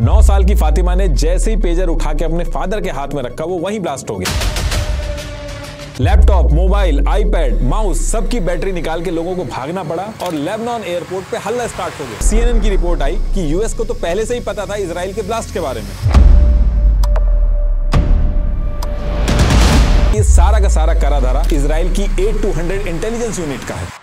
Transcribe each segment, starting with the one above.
9 साल की फातिमा ने जैसे ही पेजर उठा के अपने फादर के हाथ में रखा, वो वहीं ब्लास्ट हो गया। लैपटॉप, मोबाइल, आईपैड, माउस सबकी बैटरी निकाल के लोगों को भागना पड़ा और लेबनान एयरपोर्ट पे हल्ला स्टार्ट हो गया। CNN की रिपोर्ट आई कि यूएस को तो पहले से ही पता था इजराइल के ब्लास्ट के बारे में। ये सारा का सारा करा धरा इजराइल की 8200 इंटेलिजेंस यूनिट का है।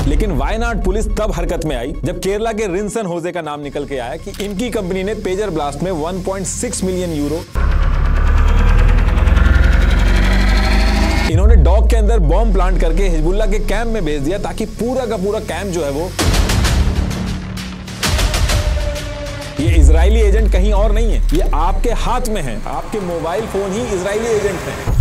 लेकिन वायनाड पुलिस तब हरकत में आई जब केरला के रिंसन होजे का नाम निकल के आया कि इनकी कंपनी ने पेजर ब्लास्ट में 1.6 मिलियन यूरो इन्होंने डॉक के अंदर बॉम्ब प्लांट करके हिजबुल्ला के कैंप में भेज दिया, ताकि पूरा का पूरा कैंप जो है वो, ये इजरायली एजेंट कहीं और नहीं है, ये आपके हाथ में है। आपके मोबाइल फोन ही इजरायली एजेंट है।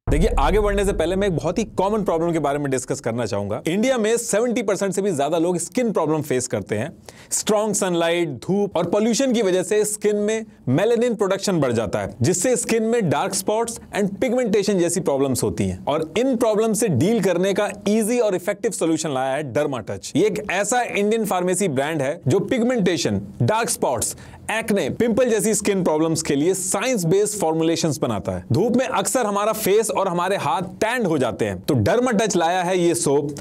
देखिए, आगे बढ़ने से पहले मैं एक बहुत ही कॉमन प्रॉब्लम के बारे में डिस्कस करना चाहूंगा। इंडिया में 70% से भी ज्यादा लोग स्किन प्रॉब्लम फेस करते हैं। स्ट्रॉन्ग सनलाइट, धूप और पोल्यूशन की वजह से स्किन में मेलानिन प्रोडक्शन बढ़ जाता है, जिससे स्किन में डार्क स्पॉट्स एंड पिगमेंटेशन जैसी प्रॉब्लम्स होती हैं। और इन प्रॉब्लम से डील करने का इजी और इफेक्टिव सोल्यूशन लाया है डर्मा टच। ये एक ऐसा इंडियन फार्मेसी ब्रांड है जो pigmentation, dark spots, acne, pimple जैसी स्किन प्रॉब्लम्स के लिए साइंस बेस्ड फॉर्मुलेशंस बनाता है। धूप में अक्सर हमारा फेस और हमारे हाथ टैंड हो जाते हैं, तो डर्मा टच लाया है ये सोप,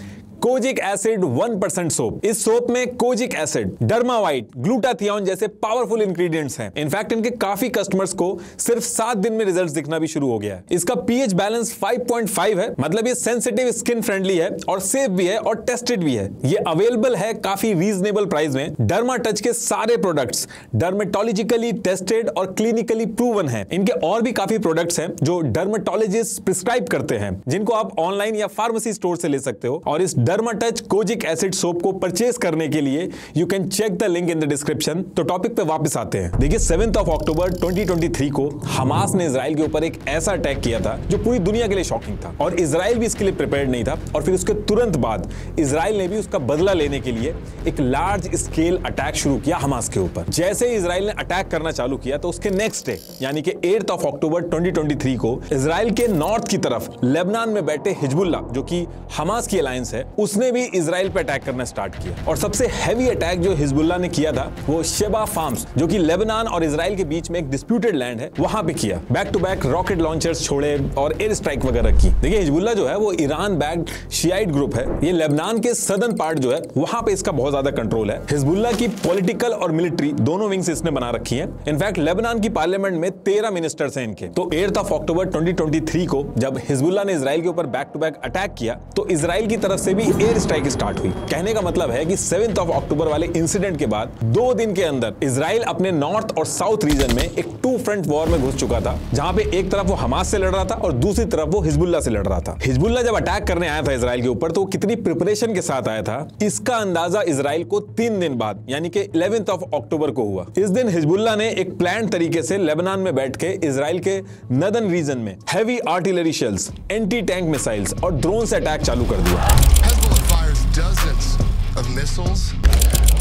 कोजिक एसिड 1% सोप। इस सोप में कोजिक एसिड, डर्मावाइट, ग्लूटाथियोन जैसे पावरफुल इंग्रेडिएंट्स हैं। इनफैक्ट इनके काफी कस्टमर्स को सिर्फ 7 दिन में रिजल्ट्स दिखना भी शुरू हो गया है। इसका पीएच बैलेंस 5.5 है, मतलब ये सेंसिटिव, स्किन फ्रेंडली है और सेफ भी है और टेस्टेड भी है। ये अवेलेबल है काफी रीजनेबल प्राइस में। डर्मा टच के सारे प्रोडक्ट्स डर्मेटोलॉजिकली टेस्टेड और क्लिनिकली प्रूवन है। इनके और भी काफी प्रोडक्ट्स हैं जो डर्मेटोलॉजिस्ट प्रिस्क्राइब करते हैं, जिनको आप ऑनलाइन या फार्मेसी स्टोर से ले सकते हो। और इस derma touch kojic acid soap को परचेज करने के लिए you can check the link in the description. तो टॉपिक पे वापस आते हैं। देखिए, 7 अक्टूबर 2023 को हमास ने इजराइल के ऊपर एक ऐसा अटैक किया था जो पूरी दुनिया के लिए शॉकिंग था, और इजराइल भी इसके लिए प्रिपेयर्ड नहीं था। और फिर उसके तुरंत बाद इजराइल ने भी उसका बदला लेने के लिए एक लार्ज स्केल अटैक शुरू किया हमास के ऊपर। जैसे ही इजराइल ने अटैक करना चालू किया, तो उसके नेक्स्ट डे यानी कि 8 अक्टूबर 2023 को इजराइल के नॉर्थ की तरफ लेबनान में बैठे हिजबुल्ला, जो कि हमास की अलायंस है, उसने भी इजराइल पे अटैक करना स्टार्ट किया। और सबसे हैवी अटैक जो हिजबुल्ला ने किया था वो शेबा फार्म्स, जो कि लेबनान और इजराइल के बीच में एक डिस्प्यूटेड लैंड है, वहां पे किया। Back to back rocket launchers छोड़े और एयर स्ट्राइक वगैरह की। देखिए, हिजबुल्ला जो है वो ईरान बैक्ड शियाइट ग्रुप है। ये लेबनान के सदर्न पार्ट जो है वहां पे इसका बहुत ज्यादा कंट्रोल है। हिजबुल्ला की पॉलिटिकल और मिलिट्री दोनों विंग्स इसने बना रखी है। इनफैक्ट लेबनान की पार्लियामेंट में 13 मिनिस्टर्स हैं इनके। तो 8 अक्टूबर 2023 को जब हिजबुल्ला ने इजराइल के ऊपर बैक टू बैक अटैक किया, तो इजराइल की तरफ से भी एयर स्ट्राइक स्टार्ट हुई। कहने का मतलब है कि 7 अक्टूबर वाले इंसिडेंट के बाद 2 दिन के अंदर इजराइल अपने नॉर्थ और साउथ रीजन में एक 2 फ्रंट वॉर में घुस चुका था, जहां पे एक तरफ वो हमास से लड़ रहा था और दूसरी तरफ वो हिजबुल्ला से लड़ रहा था। हिजबुल्ला जब अटैक करने आया था इजराइल के ऊपर, तो वो कितनी प्रिपरेशन के साथ आया था, इसका अंदाजा इजराइल को 3 दिन बाद यानी कि 11 अक्टूबर को हुआ। इस दिन हिजबुल्ला ने एक प्लान तरीके से लेबनान में बैठ के इजराइल के नदर्न रीजन में heavy artillery shells, anti tank missiles और ड्रोन से अटैक चालू कर दिया। Dozens of missiles,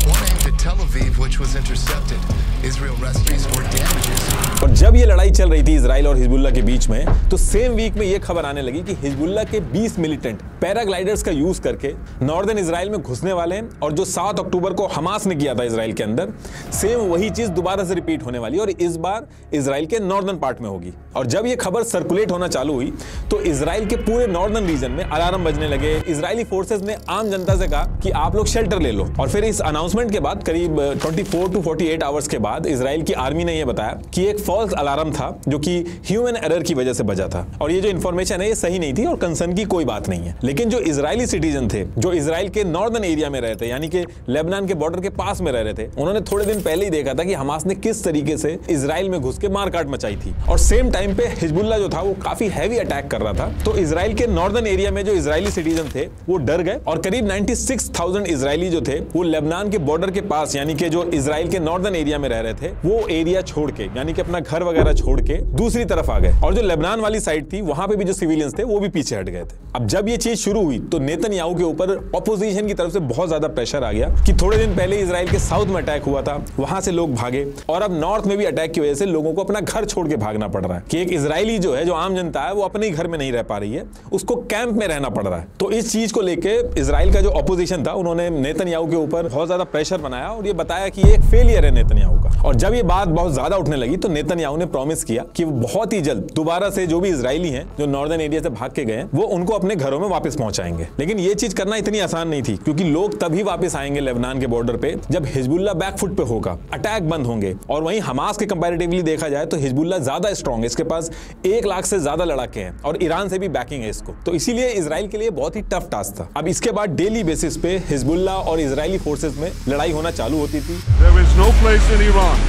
one aimed at Tel Aviv, which was intercepted. Israel rescues more damages. और जब ये लड़ाई चल रही थी इजराइल और हिजबुल्ला के बीच में, तो सेम वीक में ये खबर आने लगी कि हिजबुल्ला के 20 मिलिटेंट पैराग्लाइडर्स का यूज करके नॉर्दर्न इजराइल में घुसने वाले हैं। और जो 7 अक्टूबर को हमास ने किया था इजराइल के अंदर, सेम वही चीज दोबारा से रिपीट होने वाली है, और इस बार इजराइल के नॉर्दर्न पार्ट में होगी। और जब ये खबर सर्कुलेट होना चालू हुई, तो इजराइल के पूरे नॉर्दर्न रीजन में अलार्म बजने लगे। इजरायली फोर्सेस ने आम जनता से कहा कि आप लोग शेल्टर ले लो। और फिर इस अनाउंसमेंट के बाद करीब 24 to 48 आवर्स के बाद इजराइल की आर्मी ने यह बताया कि एक फॉल्स अलार्म था, जो कि ह्यूमन एरर की वजह से बजा था, और ये जो इंफॉर्मेशन है ये सही नहीं थी और कंसर्न की कोई बात नहीं है। लेकिन जो इजरायली सिटीजन थे, जो इजराइल के नॉर्दर्न एरिया में रहते, यानी कि लेबनान के बॉर्डर के पास में रह रहे थे, उन्होंने थोड़े दिन पहले ही देखा था कि हमास ने किस तरीके से इजराइल में घुस के मारकाट मचाई थी। और सेम टाइम पे हिजबुल्ला जो था वो काफी हैवी अटैक कर रहा था। तो इजराइल के नॉर्दर्न एरिया में जो इजरायली सिटीजन थे वो डर गए, और करीब 96,000 इजरायली जो थे वो लेबनान के बॉर्डर के पास, यानी कि जो इजराइल के नॉर्दर्न एरिया में रह रहे थे वो एरिया छोड़ के, यानी कि अपना घर वगैरह छोड़ के दूसरी तरफ आ गए, और जो लेबनान वाली साइड थी वहां पे भी जो सिविलियंस थे वो भी पीछे हट गए थे। अब जब ये चीज शुरू हुई तो नेतन्याहू के ऊपर ऑपोजिशन की तरफ से बहुत ज्यादा प्रेशर आ गया कि थोड़े दिन पहले इजराइल के साउथ में अटैक हुआ था, वहां से लोग भागे, और अब नॉर्थ में भी अटैक की वजह से लोगों को अपना घर छोड़ के भागना पड़ रहा है कि एक इजरायली जो है, जो आम जनता है, वो अपने घर में नहीं रह पा रही है, उसको कैंप में रहना पड़ रहा है। तो इस चीज को लेके इजराइल का जो ऑपोजिशन था उन्होंने नेतन्याहू के ऊपर बहुत ज्यादा प्रेशर बनाया और ये बताया कि ये एक फेलियर है नेतन्याहू का। और जब ये बात बहुत ज्यादा उठने लगी तो नेतन्याहू ने प्रॉमिस किया कि वो बहुत ही जल्द दोबारा से जो भी इजरायली हैं जो नॉर्दर्न एरिया से भाग के गए हैं वो उनको अपने घरों में वापस पहुंचाएंगे। लेकिन ये चीज करना इतनी आसान नहीं थी, क्योंकि लोग तभी वापस आएंगे लेबनान के बॉर्डर पे जब हिजबुल्लाह बैकफुट पे होगा, अटैक बंद होंगे। और वहीं हमास के कंपैरेटिवली देखा जाए तो हिजबुल्लाह ज्यादा स्ट्रांग है, इसके पास 1 लाख से ज्यादा लड़ाके हैं और ईरान से भी बैकिंग है इसको, तो इसीलिए इजराइल के लिए बहुत ही टफ टास्क था। अब इसके बाद डेली बेसिस पे हिजबुल्लाह और इजरायली फोर्सेस में लड़ाई होना चालू होती थी। There is no place in Iran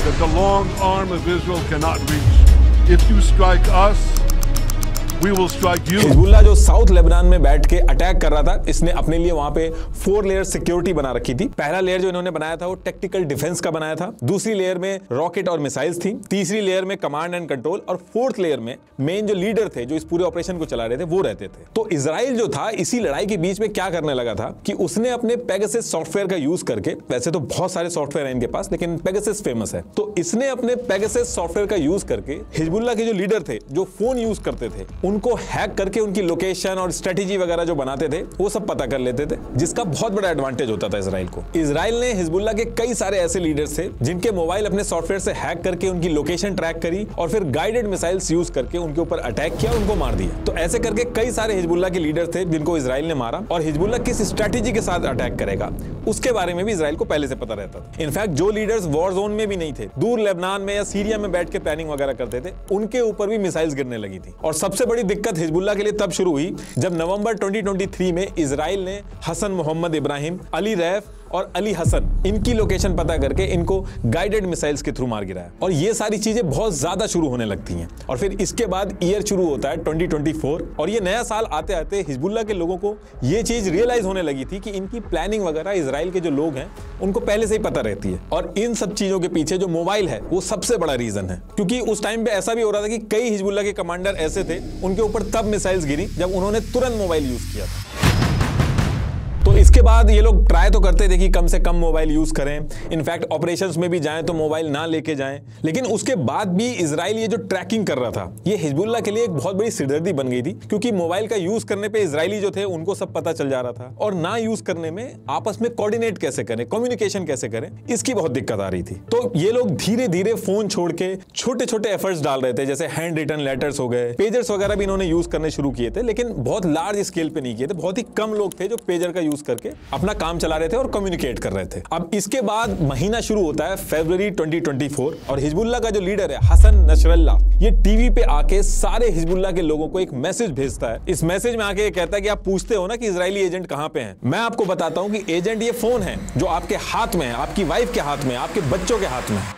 that the long arm of Israel cannot reach. If you strike us, we will strike you. Hezbollah जो साउथ लेबनान में बैठ के अटैक कर रहा था, इसने अपने लिए वहां पे 4 लेयर सिक्योरिटी बना रखी थी। पहला लेयर जो इन्होंने बनाया था वो टेक्टिकल डिफेंस का बनाया था, दूसरी लेयर में रॉकेट और मिसाइल्स थी, तीसरी लेयर में कमांड एंड कंट्रोल, और 4th लेयर में मेन जो लीडर थे जो इस पूरे ऑपरेशन को चला रहे थे वो रहते थे। तो इजराइल जो था इसी लड़ाई के बीच में क्या करने लगा था कि उसने अपने पेगासस सॉफ्टवेयर का यूज करके, वैसे तो बहुत सारे सॉफ्टवेयर हैं इनके पास लेकिन पेगासस फेमस है, तो इसने अपने पेगासस सॉफ्टवेयर का यूज करके हिजबुल्लाह के जो लीडर थे जो फोन यूज करते थे उनको हैक करके उनकी लोकेशन और स्ट्रेटेजी वगैरह जो बनाते थे वो सब पता कर लेते थे, जिसका बहुत बड़ा एडवांटेज होता था इजराइल को। इजराइल ने हिजबुल्लाह के कई सारे ऐसे लीडर्स थे जिनके मोबाइल अपने सॉफ्टवेयर से हैक करके उनकी लोकेशन ट्रैक करी और फिर गाइडेड मिसाइल्स यूज करके उनके ऊपर अटैक किया, उनको मार दिया। तो ऐसे करके कई सारे हिजबुल्लाह के लीडर थे जिनको इजराइल ने मारा, और हिजबुल्लाह किस स्ट्रेटेजी के साथ अटैक करेगा उसके बारे में भी इजराइल को पहले से पता रहता था। इनफैक्ट जो लीडर्स वॉर जोन में भी नहीं थे, दूर लेबनान में या सीरिया में बैठ के प्लानिंग वगैरह करते थे, उनके ऊपर भी मिसाइल्स गिरने लगी थी। और सबसे बड़ी दिक्कत हिजबुल्लाह के लिए तब शुरू हुई जब नवंबर 2023 में इजराइल ने हसन मोहम्मद इब्राहिम, अली रैफ और अली हसन इनकी लोकेशन पता करके इनको गाइडेड मिसाइल्स के थ्रू मार गिराया। और ये सारी चीजें बहुत ज्यादा शुरू होने लगती हैं। और फिर इसके बाद ईयर शुरू होता है 2024, और ये नया साल आते आते हिजबुल्लाह के लोगों को ये चीज रियलाइज होने लगी थी कि इनकी प्लानिंग वगैरह इजराइल के जो लोग हैं उनको पहले से ही पता रहती है। और इन सब चीजों के पीछे जो मोबाइल है वो सबसे बड़ा रीजन है, क्योंकि उस टाइम पे ऐसा भी हो रहा था कि कई हिजबुल्लाह के कमांडर ऐसे थे उनके ऊपर तब मिसाइल्स गिरी जब उन्होंने तुरंत मोबाइल यूज किया था। तो इसके बाद ये लोग ट्राई तो करते थे कि कम से कम मोबाइल यूज करें, इनफैक्ट ऑपरेशंस में भी जाएं तो मोबाइल ना लेके जाएं, लेकिन उसके बाद भी इजराइल ये जो ट्रैकिंग कर रहा था ये हिजबुल्लाह के लिए एक बहुत बड़ी सिरदर्दी बन गई थी, क्योंकि मोबाइल का यूज करने पे इजरायली जो थे उनको सब पता चल जा रहा था, और ना यूज करने में आपस में कोऑर्डिनेट कैसे करें, कम्युनिकेशन कैसे करें, इसकी बहुत दिक्कत आ रही थी। तो ये लोग धीरे धीरे फोन छोड़ के छोटे छोटे एफर्ट्स डाल रहे थे, जैसे हैंड रिटन लेटर्स हो गए, पेजर्स वगैरह भी इन्होंने यूज करने शुरू किए थे, लेकिन बहुत लार्ज स्केल पे नहीं किए थे। बहुत ही कम लोग थे जो पेजर का यूज करके अपना काम चला रहे थे और कम्युनिकेट कर रहे थे। अब इसके बाद महीना शुरू होता है फरवरी 2024, और हिजबुल्लाह का जो लीडर है हसन नसरल्लाह, ये टीवी पे आके सारे हिजबुल्लाह के लोगों को एक मैसेज भेजता है। इस मैसेज में आके कहता है कि आप पूछते हो ना कि इजरायली एजेंट कहां पे हैं, मैं आपको बताता हूं कि एजेंट ये फोन है जो आपके हाथ में है, आपकी वाइफ के हाथ में, आपके बच्चों के हाथ में।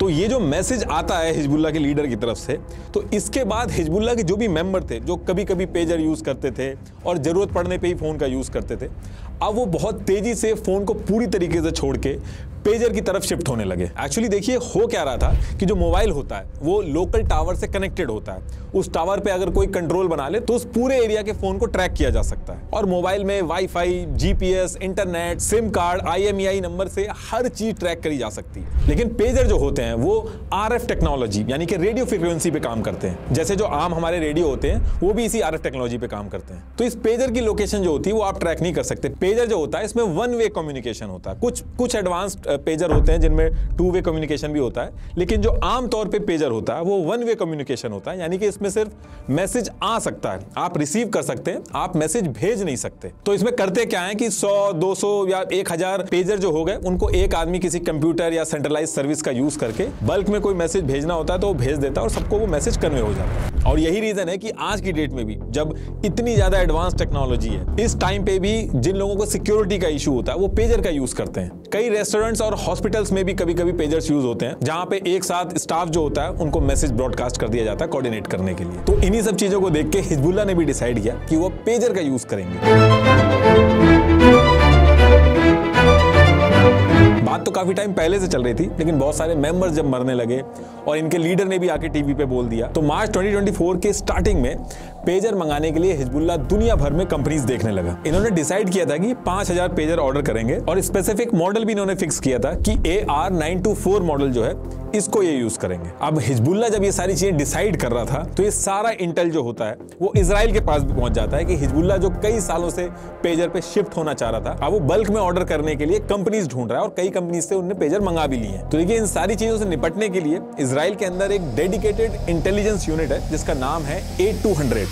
तो ये जो मैसेज आता है हिजबुल्लाह के लीडर की तरफ से, तो इसके बाद हिजबुल्लाह के जो भी मेंबर थे जो कभी कभी पेजर यूज करते थे और जरूरत पड़ने पे ही फोन का यूज करते थे, अब वो बहुत तेजी से फोन को पूरी तरीके से छोड़ के पेजर की तरफ शिफ्ट होने लगे। एक्चुअली देखिए हो क्या रहा था कि जो मोबाइल होता है वो लोकल टावर से कनेक्टेड होता है, उस टावर पे अगर कोई कंट्रोल बना ले तो उस पूरे एरिया के फोन को ट्रैक किया जा सकता है, और मोबाइल में wifi, GPS, internet, SIM card, IMEI number से हर चीज ट्रैक करी जा सकती है। लेकिन पेजर जो होते हैं वो RF टेक्नोलॉजी यानी कि रेडियो फ्रीक्वेंसी पे काम करते हैं, जैसे जो आम हमारे रेडियो होते हैं वो भी इसी RF टेक्नोलॉजी पे काम करते हैं। तो इस पेजर की लोकेशन जो होती है वो आप ट्रैक नहीं कर सकते। पेजर जो होता है इसमें 1 वे कम्युनिकेशन होता है, कुछ एडवांस्ड पेजर होते हैं जिनमें 2 वे कम्युनिकेशन भी होता है, लेकिन जो आम तौर पे पेजर होता है वो 1 वे कम्युनिकेशन होता है, यानी कि इसमें सिर्फ मैसेज आ सकता है, आप रिसीव कर सकते हैं, आप मैसेज भेज नहीं सकते। तो इसमें करते क्या है कि 100, 200 या 1000 पेजर जो हो गए उनको एक आदमी किसी कंप्यूटर या सेंट्रलाइज सर्विस का यूज करके बल्क में कोई मैसेज भेजना होता है तो वो भेज देता है और सबको वो मैसेज कन्वे हो जाता है। और यही रीजन है कि आज की डेट में भी जब इतनी ज्यादा एडवांस टेक्नोलॉजी है, इस टाइम पे भी जिन लोगों को सिक्योरिटी का इशू होता है वो पेजर का यूज करते हैं। कई रेस्टोरेंट्स और हॉस्पिटल्स में भी कभी कभी पेजर्स यूज होते हैं, जहां पे एक साथ स्टाफ जो होता है उनको मैसेज ब्रॉडकास्ट कर दिया जाता है कोऑर्डिनेट करने के लिए। तो इन्हीं सब चीजों को देख के हिजबुल्लाह ने भी डिसाइड किया कि वो पेजर का यूज करेंगे। बात तो काफी टाइम पहले से चल रही थी, लेकिन बहुत सारे मेंबर्स जब मरने लगे और इनके लीडर ने भी आके टीवी पे बोल दिया, तो मार्च 2024 के स्टार्टिंग में पेजर मंगाने के लिए हिजबुल्लाह दुनिया भर में कंपनीज देखने लगा। इन्होंने डिसाइड किया था कि 5000 पेजर ऑर्डर करेंगे और स्पेसिफिक मॉडल भी इन्होंने फिक्स किया था कि AR924 मॉडल जो है इसको ये यूज करेंगे। अब हिजबुल्लाह जब ये सारी चीजें डिसाइड कर रहा था तो ये सारा इंटेल जो होता है वो इजराइल के पास भी पहुंच जाता है कि हिजबुल्लाह जो कई सालों से पेजर पे शिफ्ट होना चाह रहा था, अब वो बल्क में ऑर्डर करने के लिए कंपनीज ढूंढ रहा है और कई कंपनीज से उन्होंने पेजर मंगा भी लिए हैं। तो देखिए इन सारी चीजों से निपटने के लिए इजराइल के अंदर एक डेडिकेटेड इंटेलिजेंस यूनिट है जिसका नाम है 8200।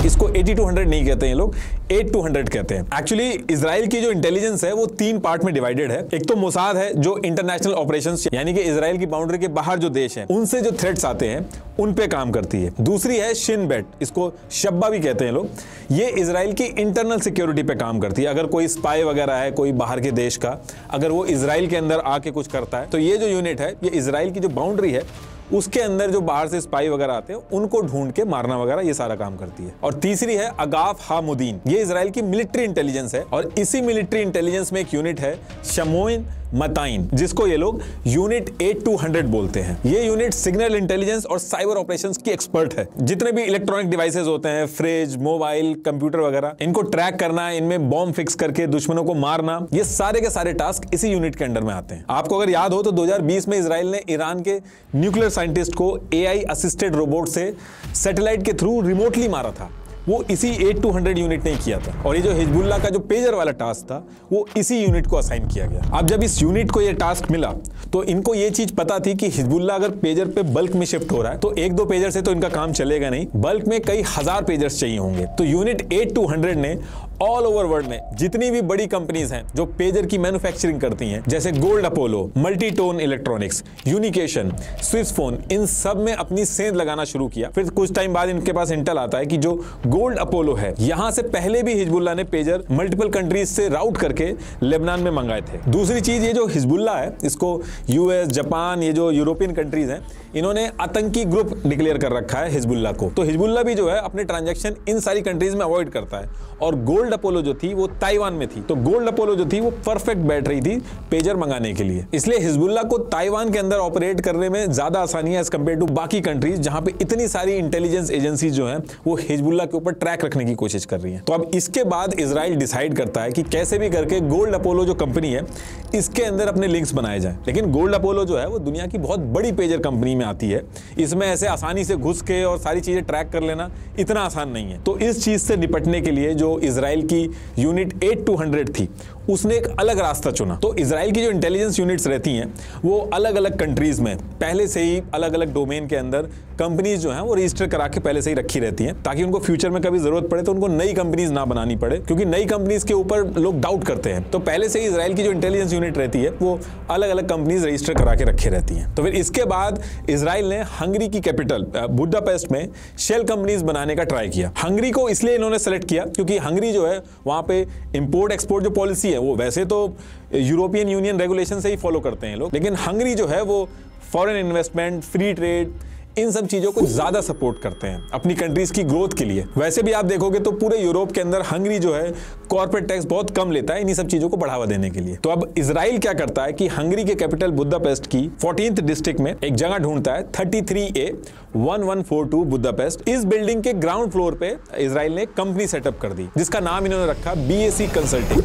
इसको 8200 नहीं कहते हैं लोग, 8200 कहते हैं। एक्चुअली इजराइल की जो इंटेलिजेंस है वो 3 पार्ट में डिवाइडेड है। एक तो मोसाद है जो इंटरनेशनल ऑपरेशंस यानी कि इजराइल की बाउंड्री के बाहर जो देश हैं उनसे जो थ्रेट्स आते हैं उन पे काम करती है। दूसरी है शिन बेट, इसको शब्बा भी कहते हैं लोग, ये इजराइल की इंटरनल सिक्योरिटी पे काम करती है। अगर कोई स्पाई वगैरह है कोई बाहर के देश का, अगर वो इजराइल के अंदर आके कुछ करता है तो ये जो यूनिट है ये इजराइल की जो बाउंड्री है उसके अंदर जो बाहर से स्पाई वगैरह आते हैं उनको ढूंढ के मारना वगैरह ये सारा काम करती है। और तीसरी है अगाफ हामुदीन, ये इजराइल की मिलिट्री इंटेलिजेंस है और इसी मिलिट्री इंटेलिजेंस में एक यूनिट है शमोइन मताइन, जिसको ये लोग यूनिट 8200 बोलते हैं। ये यूनिट सिग्नल इंटेलिजेंस और साइबर ऑपरेशंस की एक्सपर्ट है। जितने भी इलेक्ट्रॉनिक डिवाइसेस होते हैं, फ्रिज, मोबाइल, कंप्यूटर वगैरह, इनको ट्रैक करना, इनमें बॉम्ब फिक्स करके दुश्मनों को मारना, ये सारे के सारे टास्क इसी यूनिट के अंडर में आते हैं। आपको अगर याद हो तो 2020 में इजराइल ने ईरान के न्यूक्लियर साइंटिस्ट को AI असिस्टेड रोबोट से सैटेलाइट के थ्रू रिमोटली मारा था, वो इसी 8200 यूनिट ने किया था। और ये जो हिजबुल्लाह का जो पेजर वाला टास्क था वो इसी यूनिट को असाइन किया गया। अब जब इस यूनिट को ये टास्क मिला तो इनको ये चीज पता थी कि हिजबुल्लाह अगर पेजर पे बल्क में शिफ्ट हो रहा है तो 1-2 पेजर से तो इनका काम चलेगा नहीं, बल्क में कई हजार पेजर्स चाहिए होंगे। तो यूनिट 8200 ने ऑल ओवर वर्ल्ड में जितनी भी बड़ी कंपनीज हैं जो पेजर की मैन्युफैक्चरिंग करती हैं, जैसे Gold Apollo, Multitone Electronics, Unication, Swiss phone, इन सब में अपनी सेंध लगाना शुरू किया। फिर कुछ टाइम बाद इनके पास इंटेल आता है कि जो गोल्ड अपोलो है यहां से पहले भी हिजबुल्लाह ने पेजर मल्टीपल कंट्रीज से राउट करके लेबनान में मंगाए थे। दूसरी चीज, ये जो हिजबुल्लाह है इसको US, जापान, ये जो यूरोपियन कंट्रीज हैं इन्होंने आतंकी ग्रुप डिक्लेयर कर रखा है हिजबुल्लाह को। तो हिजबुल्लाह भी जो है अपने ट्रांजैक्शन इन सारी कंट्रीज में अवॉइड करता है। और गोल्ड अपोलो जो थी वो ताइवान में थी, तो गोल्ड अपोलो जो थी वो परफेक्ट बैठ रही थी पेजर मंगाने के लिए। इसलिए हिजबुल्लाह को ताइवान के अंदर ऑपरेट करने में ज्यादा आसानी है एज कंपेयर टू बाकी कंट्रीज जहां पे इतनी सारी इंटेलिजेंस एजेंसीज जो हैं वो हिजबुल्लाह के ऊपर ट्रैक रखने की कोशिश कर रही हैं। तो अब इसके बाद इजराइल डिसाइड करता है कि कैसे भी करके गोल्ड अपोलो जो कंपनी है इसके अंदर अपने लिंक्स बनाए जाए। लेकिन गोल्ड अपोलो जो है वो दुनिया की बहुत बड़ी पेजर कंपनी में आती है, इसमें ऐसे आसानी से घुस के और सारी चीजें ट्रैक कर लेना इतना आसान नहीं है। तो इस चीज से निपटने के लिए जो इजराइल की यूनिट 8200 थी उसने एक अलग रास्ता चुना। तो इजराइल की जो इंटेलिजेंस यूनिट्स रहती हैं वो अलग अलग कंट्रीज में पहले से ही अलग अलग डोमेन के अंदर कंपनीज जो हैं वो रजिस्टर करा के पहले से ही रखी रहती हैं, ताकि उनको फ्यूचर में कभी जरूरत पड़े तो उनको नई कंपनीज ना बनानी पड़े, क्योंकि नई कंपनीज के ऊपर लोग डाउट करते हैं। तो पहले से ही इजराइल की जो इंटेलिजेंस यूनिट रहती है वो अलग अलग कंपनीज रजिस्टर करा के रखे रहती हैं। तो फिर इसके बाद इजराइल ने हंगरी की कैपिटल बुडापेस्ट में शेल कंपनीज बनाने का ट्राई किया। हंगरी को इसलिए इन्होंने सेलेक्ट किया क्योंकि हंगरी जो है वहां पे इंपोर्ट एक्सपोर्ट जो पॉलिसी है वो वैसे तो यूरोपियन यूनियन रेगुलेशन से ही फॉलो करते हैं लोग, लेकिन हंगरी जो है वो फॉरेन इन्वेस्टमेंट, फ्री ट्रेड, इन सब चीजों को ज्यादा सपोर्ट करते हैं अपनी कंट्रीज की ग्रोथ के लिए। वैसे भी आप देखोगे तो पूरे यूरोप के अंदर हंगरी जो है कॉर्पोरेट टैक्स बहुत कम लेता है इन्हीं सब चीजों को बढ़ावा देने के लिए। तो अब इजराइल क्या करता है कि हंगरी के कैपिटल बुडापेस्ट की 14th डिस्ट्रिक्ट में एक जगह ढूंढता है 33A1142 बुडापेस्ट। इस बिल्डिंग के ग्राउंड फ्लोर पे इजराइल ने कंपनी सेटअप कर दी जिसका नाम इन्होंने रखा BAC कंसल्टिंग।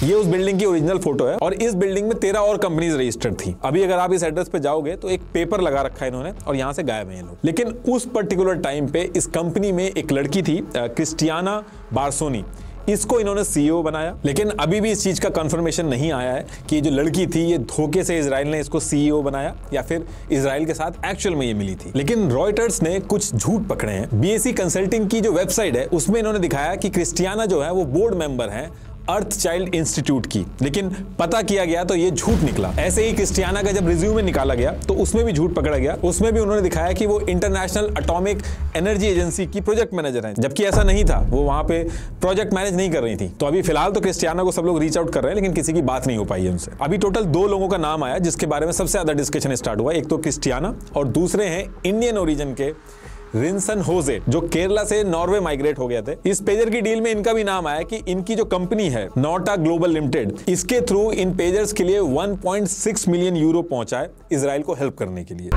ये उस बिल्डिंग की ओरिजिनल फोटो है और इस बिल्डिंग में 13 और कंपनीज रजिस्टर्ड थी। अभी अगर आप इस एड्रेस पे जाओगे तो एक पेपर लगा रखा है इन्होंने और यहां से गायब है ये लोग। लेकिन उस पर्टिकुलर टाइम पे इस कंपनी में एक लड़की थी क्रिस्टियाना बार्सोनी, इसको इन्होंने CEO बनाया। लेकिन अभी भी इस चीज का कंफर्मेशन नहीं आया है कि ये जो लड़की थी ये धोखे से इजराइल ने इसको CEO बनाया या फिर इजराइल के साथ एक्चुअल में ये मिली थी। लेकिन रॉयटर्स ने कुछ झूठ पकड़े हैं। BAC कंसल्टिंग की जो वेबसाइट है उसमें इन्होंने दिखाया कि क्रिस्टियाना जो है वो बोर्ड मेंबर है अर्थ चाइल्ड इंस्टीट्यूट की, लेकिन पता किया गया तो ये झूठ निकला। ऐसे ही क्रिस्टियाना का जब रिज्यूमे निकाला गया तो उसमें भी झूठ पकड़ा गया। उसमें भी उन्होंने दिखाया कि वो इंटरनेशनल एटॉमिक एनर्जी एजेंसी की प्रोजेक्ट मैनेजर हैं, जबकि ऐसा नहीं था। वो वहां पे प्रोजेक्ट मैनेज नहीं कर रही थी। तो अभी फिलहाल तो क्रिस्टियाना को सब लोग रीच आउट कर रहे हैं, लेकिन किसी की बात नहीं हो पाई है उनसे। अभी टोटल 2 लोगों का नाम आया जिसके बारे में सबसे ज्यादा डिस्कशन स्टार्ट हुआ। एक तो क्रिस्टियाना और दूसरे हैं इंडियन ओरिजिन के रिंसन होजे, जो केरला से नॉर्वे माइग्रेट हो गए थे। इस पेजर की डील में इनका भी नाम आया कि इनकी जो कंपनी है नोटा ग्लोबल लिमिटेड, इसके थ्रू इन पेजर्स के लिए 1.6 मिलियन यूरो पहुंचाए इजराइल को हेल्प करने के लिए।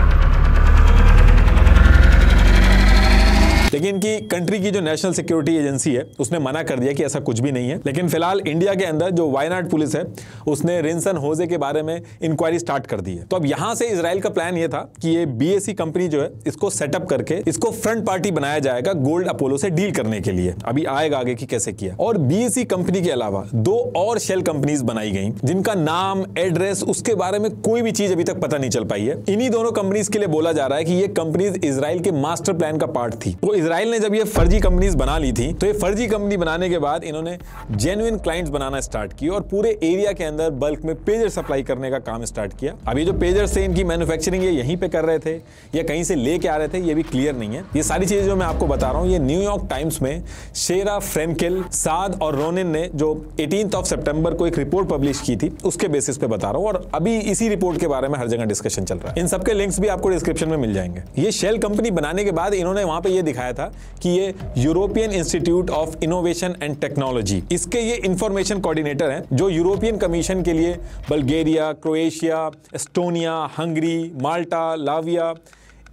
लेकिन इनकी कंट्री की जो नेशनल सिक्योरिटी एजेंसी है उसने मना कर दिया कि ऐसा कुछ भी नहीं है। लेकिन फिलहाल इंडिया के अंदर जो वायनाड पुलिस है उसने रिंसन होजे के बारे में इंक्वायरी स्टार्ट कर दी है। तो अब यहां से इजराइल का प्लान ये था कि ये बीएसई कंपनी जो है इसको सेटअप करके इसको फ्रंट पार्टी बनाया जाएगा गोल्ड अपोलो से डील करने के लिए। अभी आएगा आगे कि कैसे किया। और बीएसई कंपनी के अलावा 2 और शेल कंपनीज बनाई गई जिनका नाम, एड्रेस, उसके बारे में कोई भी चीज अभी तक पता नहीं चल पाई है। इन्हीं दोनों कंपनीज के लिए बोला जा रहा है कि ये कंपनीज इजराइल के मास्टर प्लान का पार्ट थी। तो इजराइल ने जब ये फर्जी कंपनीज बना ली थी तो ये फर्जी कंपनी बनाने के बाद इन्होंने जेन्युइन क्लाइंट्स बनाना स्टार्ट किया और पूरे एरिया के अंदर बल्क में पेजर सप्लाई करने का काम स्टार्ट किया। अब ये जो पेजर्स थे इनकी मैन्युफैक्चरिंग ये यहीं पे कर रहे थे या कहीं से लेके आ रहे थे ये भी क्लियर नहीं है। ये सारी चीजें जो मैं आपको बता रहा हूं ये न्यूयॉर्क टाइम्स में शेरा फ्रेंकेल, साद और रोनिन ने जो 18 सितंबर को एक रिपोर्ट पब्लिश की थी उसके बेसिस पे बता रहा हूं। और अभी इसी रिपोर्ट के बारे में हर जगह डिस्कशन चल रहा है। इन सबके लिंक्स भी आपको डिस्क्रिप्शन में मिल जाएंगे। ये शेल कंपनी बनाने के बाद इन्होंने वहां पे ये दिखाया था कि ये European institute of innovation and technology, इसके ये इंफॉर्मेशन कोऑर्डिनेटर हैं जो यूरोपियन कमीशन के लिए बल्गेरिया, क्रोएशिया, एस्टोनिया, हंगरी, माल्टा, लाविया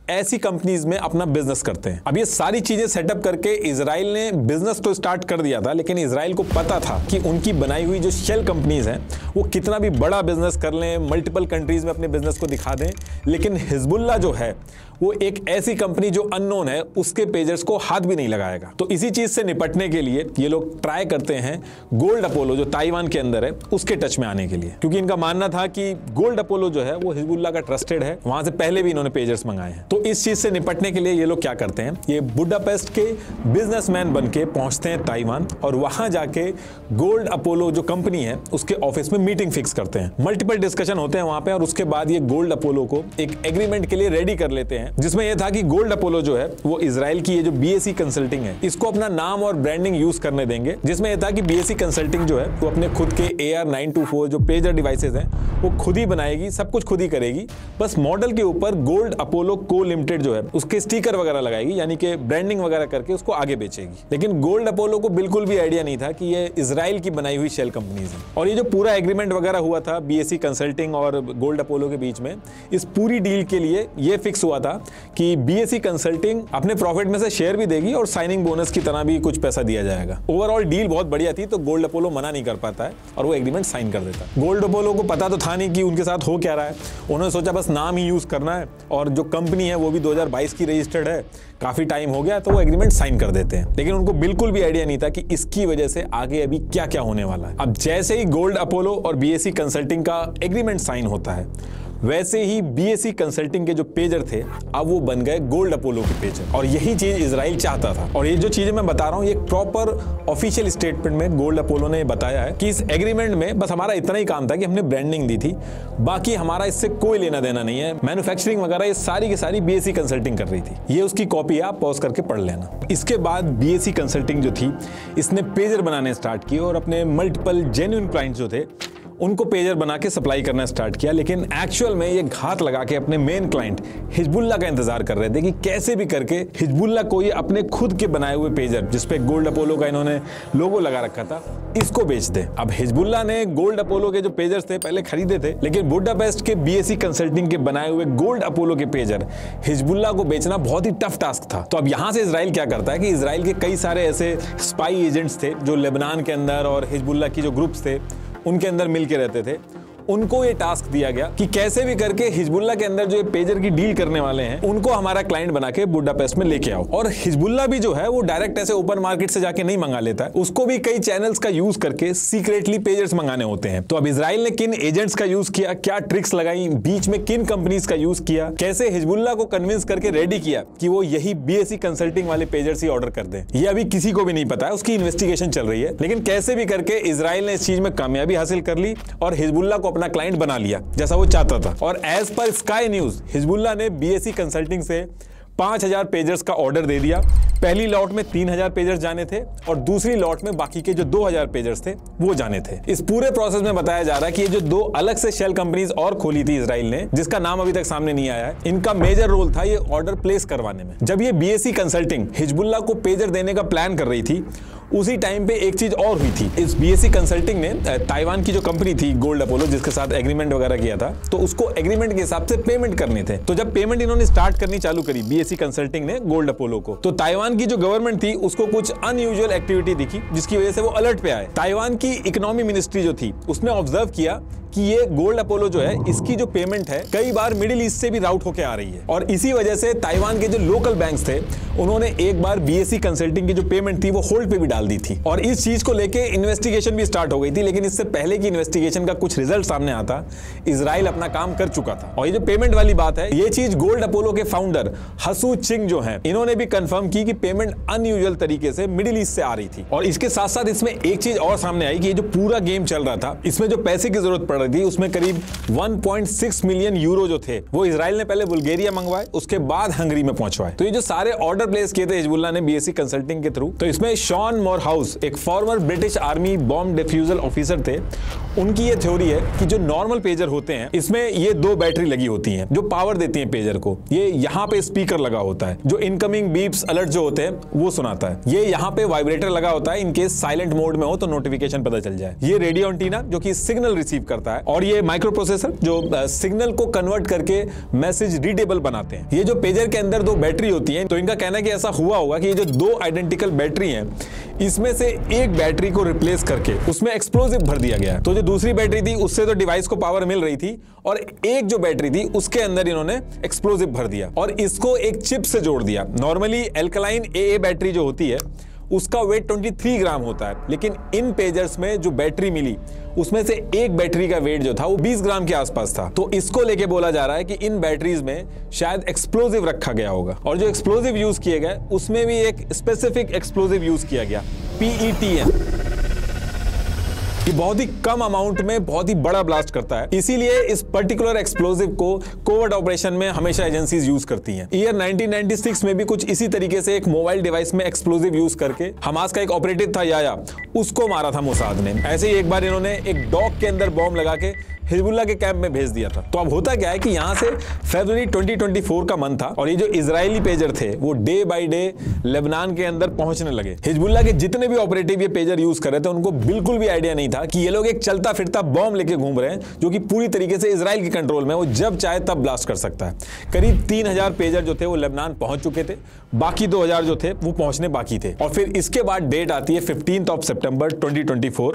ऐसी कंपनीज में अपना बिजनेस करते हैं। अब ये सारी चीजें सेटअप करके इजराइल ने बिजनेस तो स्टार्ट कर दिया था, लेकिन इजराइल को पता था कि उनकी बनाई हुई जो शेल कंपनीज हैं वो कितना भी बड़ा बिजनेस कर लें, मल्टीपल कंट्रीज में अपने बिजनेस को दिखा दें, लेकिन हिजबुल्लाह जो है वो एक ऐसी कंपनी जो अननोन है उसके पेजर्स को हाथ भी नहीं लगाएगा। तो इसी चीज से निपटने के लिए ये लोग ट्राई करते हैं गोल्ड अपोलो जो ताइवान के अंदर है उसके टच में आने के लिए, क्योंकि इनका मानना था कि गोल्ड अपोलो जो है वो हिजबुल्लाह का ट्रस्टेड है, वहां से पहले भी इन्होंने पेजर्स मंगाए हैं। तो इस चीज से निपटने के लिए ये लोग क्या करते हैं, ये बुडापेस्ट के बिजनेसमैन बन के पहुंचते हैं ताइवान और वहां जाके गोल्ड अपोलो जो कंपनी है उसके ऑफिस में मीटिंग फिक्स करते हैं। मल्टीपल डिस्कशन होते हैं वहां पे और उसके बाद ये गोल्ड अपोलो को एक एग्रीमेंट के लिए रेडी कर लेते हैं, जिसमें यह था कि गोल्ड अपोलो जो है वो इजराइल की ये जो बीएसई कंसल्टिंग है इसको अपना नाम और ब्रांडिंग यूज करने देंगे, जिसमें यह था कि बीएसई कंसल्टिंग जो है वो अपने खुद के AR924 जो पेजर डिवाइसेस हैं वो खुद ही बनाएगी, सब कुछ खुद ही करेगी, बस मॉडल के ऊपर गोल्ड अपोलो को लिमिटेड जो है उसके स्टिकर वगैरह लगाएगी, यानी कि ब्रांडिंग वगैरह करके उसको आगे बेचेगी। लेकिन गोल्ड अपोलो को बिल्कुल भी आइडिया नहीं था कि ये इजराइल की बनाई हुई शेल कंपनीज है। और ये जो पूरा एग्रीमेंट वगैरह हुआ था बीएसई कंसल्टिंग और गोल्ड अपोलो के बीच में, इस पूरी डील के लिए ये फिक्स हुआ था कि बीएसई कंसल्टिंग अपने प्रॉफिट में से शेयर भी देगी और साइनिंग बोनस की तरह भी कुछ पैसा दिया जाएगा। ओवरऑल डील बहुत बढ़िया थी, तो गोल्ड अपोलो मना नहीं कर पाता है और वो एग्रीमेंट साइन कर देता है। गोल्ड अपोलो को पता तो था नहीं कि उनके साथ हो क्या रहा है, उन्होंने सोचा बस नाम ही यूज करना है और जो कंपनी है वो भी 2022 की रजिस्टर्ड है, काफी टाइम हो गया, तो वो एग्रीमेंट साइन कर देते हैं। लेकिन उनको बिल्कुल भी आइडिया नहीं था कि इसकी वजह से आगे अभी क्या क्या होने वाला है। अब जैसे ही गोल्ड अपोलो और बीएसई कंसल्टिंग का एग्रीमेंट साइन होता है वैसे ही बीएसई कंसल्टिंग के जो पेजर थे अब वो बन गए गोल्ड अपोलो के पेजर, और यही चीज इजराइल चाहता था। और ये जो चीजें मैं बता रहा हूँ ये प्रॉपर ऑफिशियल स्टेटमेंट में गोल्ड अपोलो ने बताया है कि इस एग्रीमेंट में बस हमारा इतना ही काम था कि हमने ब्रांडिंग दी थी, बाकी हमारा इससे कोई लेना देना नहीं है, मैन्युफैक्चरिंग वगैरह ये सारी की सारी बीएसई कंसल्टिंग कर रही थी। ये उसकी कॉपी है, आप पॉज करके पढ़ लेना। इसके बाद बीएसई कंसल्टिंग जो थी इसने पेजर बनाने स्टार्ट किए और अपने मल्टीपल जेन्युइन क्लाइंट्स जो थे उनको पेजर बना के सप्लाई करना स्टार्ट किया। लेकिन एक्चुअल में ये घात लगा के अपने मेन क्लाइंट हिजबुल्लाह का इंतजार कर रहे थे कि कैसे भी करके हिजबुल्लाह को ये अपने खुद के बनाए हुए पेजर जिसपे गोल्ड अपोलो का इन्होंने लोगो लगा रखा था इसको बेच दे। अब हिजबुल्लाह ने गोल्ड अपोलो के जो पेजर्स थे पहले खरीदे थे, लेकिन बुडापेस्ट के बीएसई कंसल्टिंग के बनाए हुए गोल्ड अपोलो के पेजर हिजबुल्लाह को बेचना बहुत ही टफ टास्क था। तो अब यहां से इजराइल क्या करता है कि इजराइल के कई सारे ऐसे स्पाई एजेंट्स थे जो लेबनान के अंदर और हिजबुल्लाह की जो ग्रुप्स थे उनके अंदर मिल के रहते थे, उनको ये टास्क दिया गया कि कैसे भी करके हिजबुल्लाह के अंदर जो पेजर की डील करने वाले हैं उनको हमारा क्लाइंट बना के बुडापेस्ट में लेके आओ। और हिजबुल्लाह भी जो है वो डायरेक्ट ऐसे ओपन मार्केट से जाके नहीं मंगा लेता है, उसको भी कई चैनल्स का यूज करके सीक्रेटली पेजर्स मंगाने होते हैं। तो अब इजराइल ने किन एजेंट्स का यूज किया, क्या ट्रिक्स लगाई, बीच में किन कंपनीज का यूज किया, कैसे हिजबुल्लाह को कन्विंस करके रेडी किया कि वो यही BSE कंसल्टिंग वाले पेजर्स ही ऑर्डर कर दें, ये अभी किसी को भी नहीं पता है, उसकी इन्वेस्टिगेशन चल रही है। लेकिन कैसे भी करके इजराइल ने इस चीज में कामयाबी हासिल कर ली और हिजबुल्लाह को अपना क्लाइंट बना लिया जैसा वो चाहता था। और एज पर स्काई न्यूज हिजबुल्लाह ने BSE कंसल्टिंग से 5000 पेजर्स का ऑर्डर दे दिया। पहली लॉट में 3000 पेजर्स जाने थे और दूसरी लॉट में बाकी के जो 2000 पेजर्स थे वो जाने थे। इस पूरे प्रोसेस में बताया जा रहा है कि ये जो 2 अलग से शेल कंपनीज और खोली थी इजराइल ने, जिसका नाम अभी तक सामने नहीं आया है, इनका मेजर रोल था ये ऑर्डर प्लेस करवाने में। जब ये BSE कंसल्टिंग हिजबुल्लाह को पेजर देने का प्लान कर रही थी, उसी टाइम पे एक चीज और हुई थी। इस BSE कंसल्टिंग ने ताइवान की जो कंपनी थी गोल्ड अपोलो, जिसके साथ एग्रीमेंट वगैरह किया था, तो उसको एग्रीमेंट के हिसाब से पेमेंट करने थे। तो जब पेमेंट इन्होंने स्टार्ट करनी चालू करी BSE कंसल्टिंग ने गोल्ड अपोलो को, तो ताइवान की जो गवर्नमेंट थी उसको कुछ अनयूजुअल एक्टिविटी दिखी जिसकी वजह से वो अलर्ट पे आए। ताइवान की इकोनॉमी मिनिस्ट्री जो थी उसने ऑब्जर्व किया कि ये गोल्ड अपोलो जो है इसकी जो पेमेंट है कई बार मिडिल ईस्ट से भी राउट होके आ रही है, और इसी वजह से ताइवान के जो लोकल बैंक्स थे उन्होंने एक बार BSE कंसल्टिंग की जो पेमेंट थी वो होल्ड पे भी डाल दी थी। और इस चीज को लेके इन्वेस्टिगेशन भी स्टार्ट हो गई थी, लेकिन इससे पहले की इन्वेस्टिगेशन का कुछ रिजल्ट सामने आता इजराइल अपना काम कर चुका था। और ये जो पेमेंट वाली बात है, ये चीज गोल्ड अपोलो के फाउंडर हसू चिंग जो है, इन्होंने भी कंफर्म की कि पेमेंट अनयूजुअल तरीके से मिडिल ईस्ट से आ रही थी। और इसके साथ साथ इसमें एक चीज और सामने आई कि ये जो पूरा गेम चल रहा था, इसमें जो पैसे की जरूरत पड़ रही थी उसमें करीब 1.6 मिलियन यूरो जो थे वो इजराइल ने पहले बुल्गारिया मंगवाए, उसके बाद हंगरी में पहुंचवाए। तो ये जो सारे ऑर्डर प्लेस किए थे हिजबुल्लाह ने BSE कंसल्टिंग के थ्रू, तो इसमें शॉन मोरहाउस, एक farmer British army bomb defusal officer थे, उनकी ये थ्योरी है कि जो नॉर्मल पेजर होते हैं इसमें ये 2 बैटरी लगी होती हैं जो पावर देती हैं पेजर को। ये यहाँ पे स्पीकर लगा होता है जो इनकमिंग बीप्स अलर्ट जो होते हैं वो सुनाता है। ये यहाँ पे वाइब्रेटर लगा होता है, इनकेस साइलेंट मोड में हो तो नोटिफिकेशन पता चल जाए। ये रेडियो एंटीना जो कि सिग्नल रिसीव करता है, और ये माइक्रो प्रोसेसर जो सिग्नल को कन्वर्ट करके मैसेज रीडेबल बनाते हैं। ये जो पेजर के अंदर 2 बैटरी होती है, तो इनका कहना है कि ऐसा हुआ होगा कि ये जो 2 आइडेंटिकल बैटरी हैं इसमें से एक बैटरी को रिप्लेस करके उसमें एक्सप्लोजिव भर दिया गया। तो जो दूसरी बैटरी थी उससे तो डिवाइस को पावर मिल रही थी, और एक जो बैटरी थी उसके अंदर इन्होंने एक्सप्लोजिव भर दिया और इसको एक चिप से जोड़ दिया। नॉर्मली एल्कलाइन AA बैटरी जो होती है उसका वेट 23 ग्राम होता है, लेकिन इन पेजर्स में जो बैटरी मिली उसमें से एक बैटरी का वेट जो था वो 20 ग्राम के आसपास था। तो इसको लेके बोला जा रहा है कि इन बैटरीज में शायद एक्सप्लोजिव रखा गया होगा, और जो एक्सप्लोजिव यूज किए गए उसमें भी एक स्पेसिफिक एक्सप्लोजिव यूज किया गया, PETN। ये बहुत ही कम अमाउंट में बहुत ही बड़ा ब्लास्ट करता है, इसीलिए इस पर्टिकुलर एक्सप्लोजिव को कोवर्ट ऑपरेशन में हमेशा एजेंसीज यूज करती हैं। ईयर 1996 में भी कुछ इसी तरीके से एक मोबाइल डिवाइस में एक्सप्लोजिव यूज करके हमास का एक ऑपरेटिव था याया, उसको मारा था मोसाद ने। ऐसे ही एक बार इन्होंने एक डॉग के अंदर बॉम्ब लगा के हिजबुल्लाह के कैंप में भेज दिया था। तो अब होता क्या है कि यहां से फरवरी 2024 का मंथ था और ये जो इजरायली पेजर थे वो डे बाय डे लेबनान के अंदर पहुंचने लगे। हिजबुल्लाह के जितने भी ऑपरेटिव ये पेजर यूज कर रहे थे उनको बिल्कुल भी आइडिया नहीं था कि ये लोग एक चलता फिरता बॉम्ब लेके घूम रहे हैं जो कि पूरी तरीके से इजराइल के कंट्रोल में, वो जब चाहे तब ब्लास्ट कर सकता है। करीब 3000 पेजर जो थे वो लेबनान पहुंच चुके थे, बाकी 2000 जो थे वो पहुंचने बाकी थे। और फिर इसके बाद डेट आती है 15 सितंबर 2024,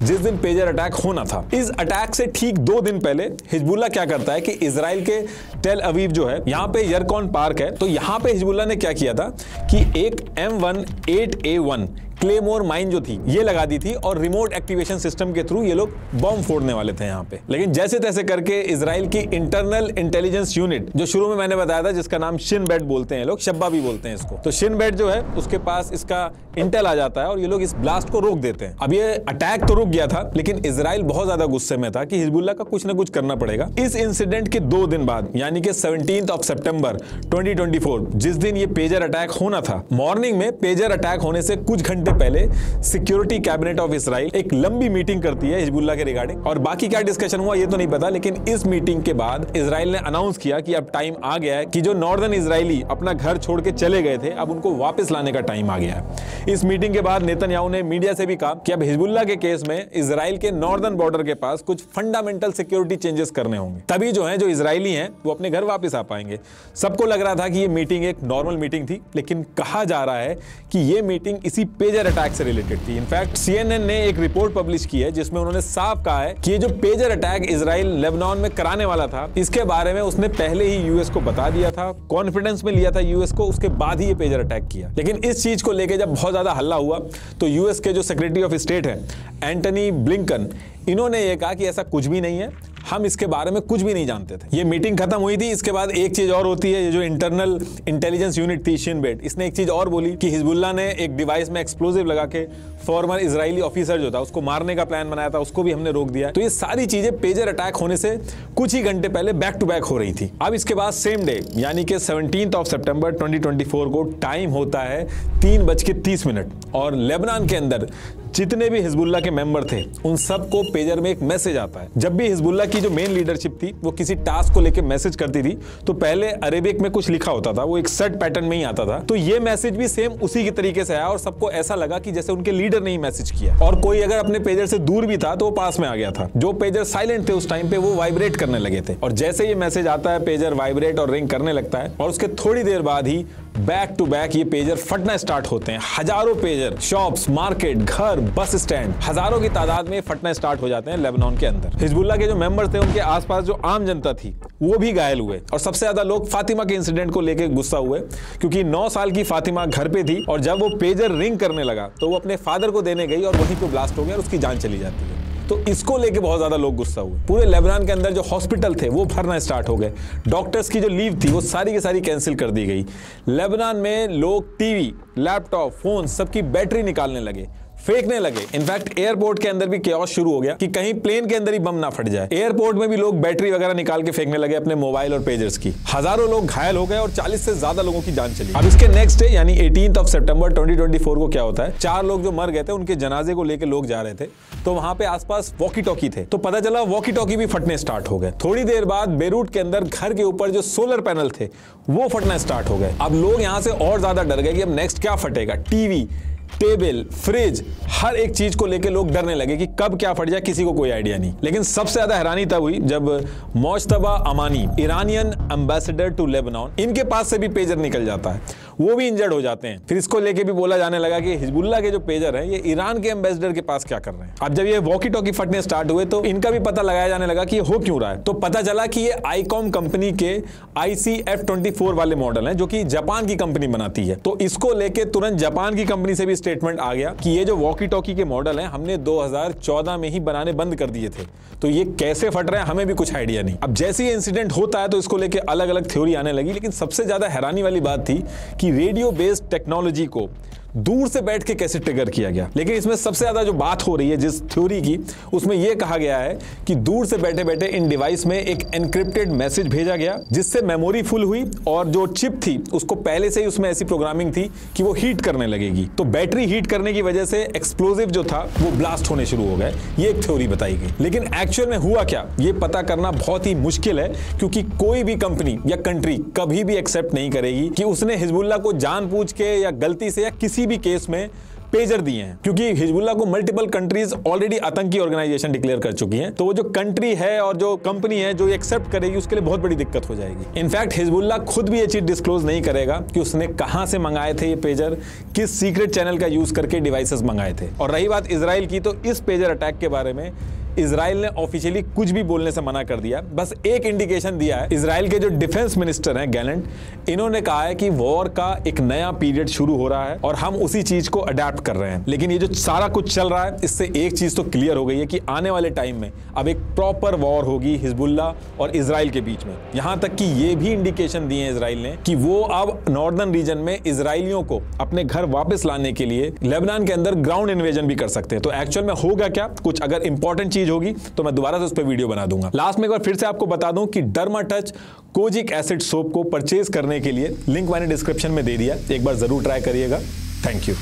जिस दिन पेजर अटैक होना था। इस अटैक से ठीक 2 दिन पहले हिजबुल्लाह क्या करता है कि इजराइल के टेल अवीव जो है, यहाँ पे यरकॉन पार्क है, तो यहाँ पे हिजबुल्लाह ने क्या किया था कि एक M18A1 क्लेमोर माइन जो थी ये लगा दी थी और रिमोट एक्टिवेशन सिस्टम के थ्रू ये लोग बॉम्ब फोड़ने वाले थे यहाँ पे। लेकिन जैसे तैसे करके इजराइल की इंटरनल इंटेलिजेंस यूनिट, जो शुरू में मैंने बताया था जिसका नाम शिन बेट बोलते हैं लोग, शब्बा भी बोलते हैं इसको, तो शिन बेट जो है उसके पास इसका इंटेल आ जाता है और ये लोग इस ब्लास्ट को रोक देते हैं। अब ये अटैक तो रुक गया था, लेकिन इजराइल बहुत ज्यादा गुस्से में था कि हिजबुल्लाह का कुछ ना कुछ करना पड़ेगा। इस इंसिडेंट के 2 दिन बाद यानी कि 17 सितंबर 2024, जिस दिन ये पेजर अटैक होना था, मॉर्निंग में पेजर अटैक होने से कुछ घंटे पहले सिक्योरिटी कैबिनेट ऑफ इजराइल एक लंबी मीटिंग करती है हिजबुल्लाह के रिगार्डिंग। और बाकी क्या डिस्कशन हुआ ये तो नहीं पता, लेकिन इस मीटिंग के बाद इजराइल ने अनाउंस किया कि अब टाइम आ गया है कि जो नॉर्दर्न इजरायली अपना घर छोड़ के चले गए थे अब उनको वापस लाने का टाइम आ गया है। इस मीटिंग के बाद नेतन्याहू ने मीडिया से भी कहा कि अब हिजबुल्लाह के केस में इजराइल के नॉर्दर्न बॉर्डर के पास कुछ फंडामेंटल सिक्योरिटी चेंजेस करने होंगे, तभी जो है जो इजरायली हैं वो अपने घर वापस आ पाएंगे। सबको लग रहा था कि ये मीटिंग एक नॉर्मल मीटिंग थी, लेकिन कहा जा रहा है कि ये मीटिंग इसी पेजर पेजर अटैक से रिलेटेड थी। इनफैक्ट CNN ने एक रिपोर्ट पब्लिश की है जिसमें उन्होंने साफ कहा है कि ये जो पेजर अटैक इजराइल लेबनान में कराने वाला था, इसके बारे में उसने पहले ही यूएस को बता दिया था, कॉन्फिडेंस में लिया था यूएस को, उसके बाद ही ये पेजर अटैक किया। लेकिन इस चीज को लेकर जब बहुत ज्यादा हल्ला हुआ तो यूएस के जो सेक्रेटरी ऑफ स्टेट है एंटनी ब्लिंकन, इन्होंने ये कहा कि ऐसा कुछ भी नहीं है, हम इसके बारे में कुछ भी नहीं जानते थे। ये मीटिंग खत्म हुई थी, इसके बाद एक चीज और होती है, ये जो इंटरनल इंटेलिजेंस यूनिट थी शिन बेट, इसने एक चीज और बोली कि हिजबुल्लाह ने एक डिवाइस में एक्सप्लोजिव लगा के फॉर्मर इजरायली ऑफिसर जो था उसको मारने का प्लान बनाया था, उसको भी हमने रोक दिया। तो ये सारी चीजें पेजर अटैक होने से कुछ ही घंटे पहले बैक टू बैक हो रही थी। अब इसके बाद सेम डे यानी कि 17 सितंबर 2024 को टाइम होता है 3:30 और लेबनान के अंदर जितने भी हिजबुल्लाह के मेंबर थे उन सबको पेजर में एक मैसेज आता है। जब भी हिजबुल्लाह की जो मेन लीडरशिप थी वो किसी टास्क को लेकर मैसेज करती थी तो पहले अरेबिक में कुछ लिखा होता था, वो एक सेट पैटर्न में ही आता था। तो ये मैसेज भी सेम उसी के तरीके से आया और सबको ऐसा लगा कि जैसे उनके लीडर ने ही मैसेज किया, और कोई अगर अपने पेजर से दूर भी था तो वो पास में आ गया था। जो पेजर साइलेंट थे उस टाइम पे वो वाइब्रेट करने लगे थे, और जैसे ये मैसेज आता है पेजर वाइब्रेट और रिंग करने लगता है, और उसके थोड़ी देर बाद ही बैक टू बैक ये पेजर फटना स्टार्ट होते हैं। हजारों पेजर शॉप्स, मार्केट, घर, बस स्टैंड, हजारों की तादाद में फटना स्टार्ट हो जाते हैं लेबनान के अंदर। हिजबुल्लाह के जो मेंबर्स थे उनके आसपास जो आम जनता थी वो भी घायल हुए, और सबसे ज्यादा लोग फातिमा के इंसिडेंट को लेकर गुस्सा हुए क्योंकि 9 साल की फातिमा घर पे थी और जब वो पेजर रिंग करने लगा तो वो अपने फादर को देने गई और वहीं पे ब्लास्ट हो गया और उसकी जान चली जाती है। तो इसको लेके बहुत ज्यादा लोग गुस्सा हुए। पूरे लेबनान के अंदर जो हॉस्पिटल थे वो भरना स्टार्ट हो गए, डॉक्टर्स की जो लीव थी वो सारी की सारी कैंसिल कर दी गई। लेबनान में लोग टीवी, लैपटॉप, फोन सबकी बैटरी निकालने लगे, फेंकने लगे। इनफैक्ट एयरपोर्ट के अंदर भी केओस शुरू हो गया कि कहीं प्लेन के अंदर ही बम ना फट जाए। एयरपोर्ट में भी लोग बैटरी वगैरह निकाल के फेंकने लगे अपने मोबाइल और पेजर्स की। हजारों लोग घायल हो गए और 40 से ज्यादा लोगों की जान चली। अब इसके नेक्स्ट डे यानी 18 सितंबर 2024 को क्या होता है, 4 लोग जो मर गए थे उनके जनाजे को लेकर लोग जा रहे थे, तो वहां पे आसपास वॉकी टॉकी थे, तो पता चला वॉकी टॉकी भी फटने स्टार्ट हो गए। थोड़ी देर बाद बेरूट के अंदर घर के ऊपर जो सोलर पैनल थे वो फटना स्टार्ट हो गए। अब लोग यहां से और ज्यादा डर गए कि अब नेक्स्ट क्या फटेगा। टीवी, टेबल, फ्रिज, हर एक चीज को लेके लोग डरने लगे कि कब क्या फट जाए, किसी को कोई आइडिया नहीं। लेकिन सबसे ज्यादा हैरानी तब हुई जब Mojtaba Amani, Iranian ambassador to Lebanon, इनके पास से भी पेजर निकल जाता है, वो भी इंजर्ड हो जाते हैं। फिर इसको लेके भी बोला जाने लगा कि हिजबुल्लाह के जो पेजर हैं ये ईरान के एम्बेसडर के पास क्या कर रहे हैं। अब जब ये वॉकी टॉकी फटने स्टार्ट हुए तो इनका भी पता लगाया जाने लगा कि ये हो क्यों रहा है। तो पता चला कि ये आईकॉम कंपनी के ICF-24 वाले मॉडल हैं जो कि जापान की कंपनी बनाती है। तो इसको लेके तुरंत जापान की कंपनी से भी स्टेटमेंट आ गया कि ये जो वॉकी टॉकी के मॉडल हैं हमने 2014 में ही बनाने बंद कर दिए थे, तो ये कैसे फट रहे हैं हमें भी कुछ आइडिया नहीं। अब जैसे ये इंसिडेंट होता है तो इसको लेके अलग अलग थ्योरी आने लगी, लेकिन सबसे ज्यादा हैरानी वाली बात थी कि रेडियो बेस्ड टेक्नोलॉजी को दूर से बैठ के कैसे ट्रिगर किया गया। लेकिन इसमें सबसे ज्यादा जो बात हो रही है जिस थ्योरी की, उसमें यह कहा गया है कि दूर से बैठे बैठे इन डिवाइस में एक एनक्रिप्टेड मैसेज भेजा गया जिससे मेमोरी फुल हुई और जो चिप थी उसको पहले से ही उसमें ऐसी प्रोग्रामिंग थी कि वो हीट करने लगेगी। तो बैटरी हीट करने की वजह से एक्सप्लोजिव जो था वो ब्लास्ट होने शुरू हो गए। ये एक थ्योरी बताई गई, लेकिन एक्चुअल में हुआ क्या ये पता करना बहुत ही मुश्किल है, क्योंकि कोई भी कंपनी या कंट्री कभी भी एक्सेप्ट नहीं करेगी कि उसने हिजबुल्लाह को जानबूझ के या गलती से या किसी भी केस में पेजर दिए हैं, क्योंकि हिजबुल्लाह को मल्टीपल कंट्रीज ऑलरेडी आतंकी ऑर्गेनाइजेशन डिक्लेयर कर चुकी हैं। तो वो जो कंट्री है और जो कंपनी है जो एक्सेप्ट करेगी उसके लिए बहुत बड़ी दिक्कत हो जाएगी। इनफैक्ट हिजबुल्लाह खुद भी ये चीज डिस्क्लोज नहीं करेगा कि उसने कहां से मंगाए थे ये पेजर, किस सीक्रेट चैनल का यूज करके डिवाइसेस मंगाए थे। और रही बात इजराइल की, तो इस पेजर अटैक के बारे में इजराइल ने ऑफिशियली कुछ भी बोलने से मना कर दिया। बस एक इंडिकेशन दिया है, इजराइल के जो डिफेंस मिनिस्टर हैं गैलेंट, इन्होंने कहा है कि वॉर का एक नया पीरियड शुरू हो रहा है और हम उसी चीज को अडेप्ट कर रहे हैं। लेकिन ये जो सारा कुछ चल रहा है इससे एक चीज तो क्लियर हो गई है कि आने वाले टाइम में अब एक प्रॉपर वॉर होगी हिजबुल्लाह और इजराइल के बीच में। यहां तक कि ये भी इंडिकेशन दिए हैं इजराइल ने कि वो अब नॉर्दर्न रीजन में इजराइलियों को अपने घर वापस लाने के लिए लेबनान के अंदर ग्राउंड इन्वेजन भी कर सकते हैं। तो एक्चुअल में होगा क्या, कुछ अगर इंपॉर्टेंट चीज होगी तो मैं दोबारा से उस पर वीडियो बना दूंगा। लास्ट में एक बार फिर से आपको बता दूं कि डर्माटच कोजिक एसिड सोप को परचेज करने के लिए लिंक मैंने डिस्क्रिप्शन में दे दिया, एक बार जरूर ट्राई करिएगा। Thank you.